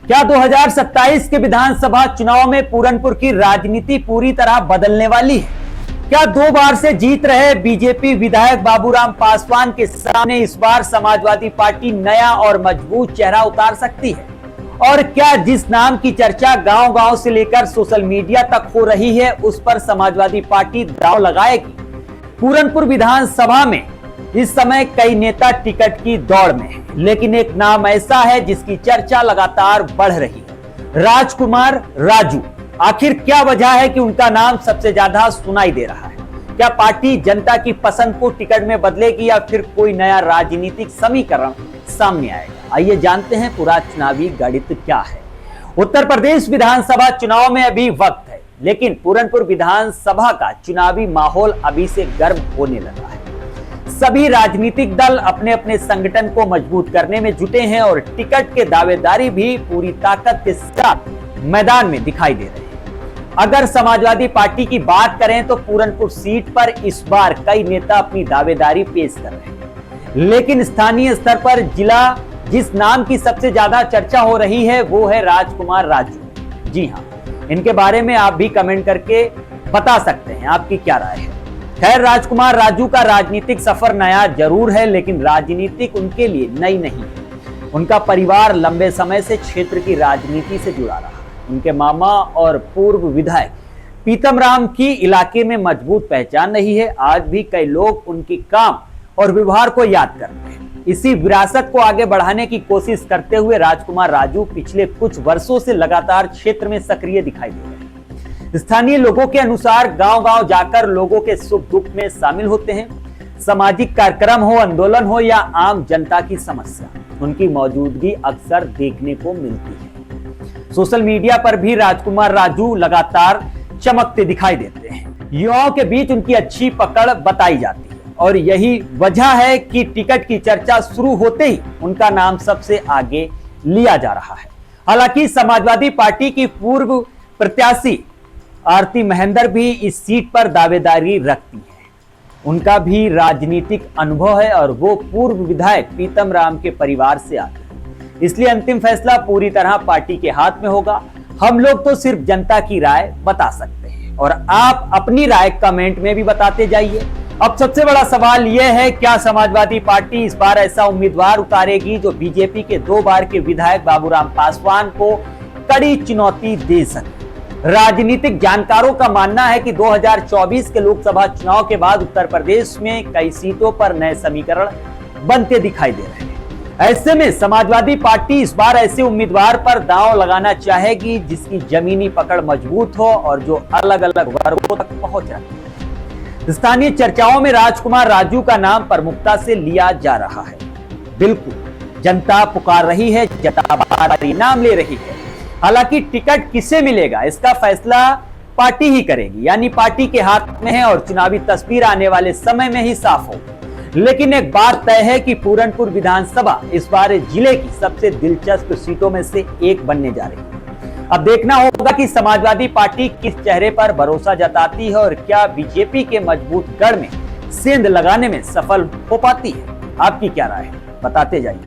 क्या 2027 के विधानसभा चुनाव में पूरनपुर की राजनीति पूरी तरह बदलने वाली है? क्या 2 बार से जीत रहे बीजेपी विधायक बाबूराम पासवान के सामने इस बार समाजवादी पार्टी नया और मजबूत चेहरा उतार सकती है? और क्या जिस नाम की चर्चा गांव-गांव से लेकर सोशल मीडिया तक हो रही है, उस पर समाजवादी पार्टी दांव लगाएगी? पूरनपुर विधानसभा में इस समय कई नेता टिकट की दौड़ में हैं, लेकिन एक नाम ऐसा है जिसकी चर्चा लगातार बढ़ रही है, राजकुमार राजू। आखिर क्या वजह है कि उनका नाम सबसे ज्यादा सुनाई दे रहा है? क्या पार्टी जनता की पसंद को टिकट में बदलेगी या फिर कोई नया राजनीतिक समीकरण सामने आएगा? आइए जानते हैं पूरा चुनावी गणित क्या है। उत्तर प्रदेश विधानसभा चुनाव में अभी वक्त है, लेकिन पूरनपुर विधानसभा का चुनावी माहौल अभी से गर्म होने लगा है। सभी राजनीतिक दल अपने अपने संगठन को मजबूत करने में जुटे हैं और टिकट के दावेदारी भी पूरी ताकत के साथ मैदान में दिखाई दे रहे हैं। अगर समाजवादी पार्टी की बात करें तो पूरनपुर सीट पर इस बार कई नेता अपनी दावेदारी पेश कर रहे हैं, लेकिन स्थानीय स्तर पर जिस नाम की सबसे ज्यादा चर्चा हो रही है वो है राजकुमार राजू। जी हां, इनके बारे में आप भी कमेंट करके बता सकते हैं आपकी क्या राय है। खैर, राजकुमार राजू का राजनीतिक सफर नया जरूर है, लेकिन राजनीतिक उनके लिए नई नहीं है। उनका परिवार लंबे समय से क्षेत्र की राजनीति से जुड़ा रहा है। उनके मामा और पूर्व विधायक पीतम राम की इलाके में मजबूत पहचान रही है। आज भी कई लोग उनके काम और व्यवहार को याद करते हैं। इसी विरासत को आगे बढ़ाने की कोशिश करते हुए राजकुमार राजू पिछले कुछ वर्षों से लगातार क्षेत्र में सक्रिय दिखाई दे रहे हैं। स्थानीय लोगों के अनुसार गांव-गांव जाकर लोगों के सुख दुख में शामिल होते हैं। सामाजिक कार्यक्रम हो, आंदोलन हो या आम जनता की समस्या, उनकी मौजूदगी अक्सर देखने को मिलती है। सोशल मीडिया पर भी राजकुमार राजू लगातार चमकते दिखाई देते हैं। युवाओं के बीच उनकी अच्छी पकड़ बताई जाती है और यही वजह है कि टिकट की चर्चा शुरू होते ही उनका नाम सबसे आगे लिया जा रहा है। हालांकि समाजवादी पार्टी की पूर्व प्रत्याशी आरती महेंद्र भी इस सीट पर दावेदारी रखती है। उनका भी राजनीतिक अनुभव है और वो पूर्व विधायक पीतम राम के परिवार से आते हैं, इसलिए अंतिम फैसला पूरी तरह पार्टी के हाथ में होगा। हम लोग तो सिर्फ जनता की राय बता सकते हैं और आप अपनी राय कमेंट में भी बताते जाइए। अब सबसे बड़ा सवाल यह है, क्या समाजवादी पार्टी इस बार ऐसा उम्मीदवार उतारेगी जो बीजेपी के 2 बार के विधायक बाबूराम पासवान को कड़ी चुनौती दे सके? राजनीतिक जानकारों का मानना है कि 2024 के लोकसभा चुनाव के बाद उत्तर प्रदेश में कई सीटों पर नए समीकरण बनते दिखाई दे रहे हैं। ऐसे में समाजवादी पार्टी इस बार ऐसे उम्मीदवार पर दांव लगाना चाहेगी जिसकी जमीनी पकड़ मजबूत हो और जो अलग अलग वर्गों तक पहुंच रहे। स्थानीय चर्चाओं में राजकुमार राजू का नाम प्रमुखता से लिया जा रहा है। बिल्कुल, जनता पुकार रही है, जनता बार नाम ले रही है। हालांकि टिकट किसे मिलेगा इसका फैसला पार्टी ही करेगी, यानी पार्टी के हाथ में है और चुनावी तस्वीर आने वाले समय में ही साफ होगी। लेकिन एक बात तय है कि पूरनपुर विधानसभा इस बार जिले की सबसे दिलचस्प सीटों में से एक बनने जा रही है। अब देखना होगा कि समाजवादी पार्टी किस चेहरे पर भरोसा जताती है और क्या बीजेपी के मजबूत गढ़ में सेंध लगाने में सफल हो पाती है। आपकी क्या राय है, बताते जाइए।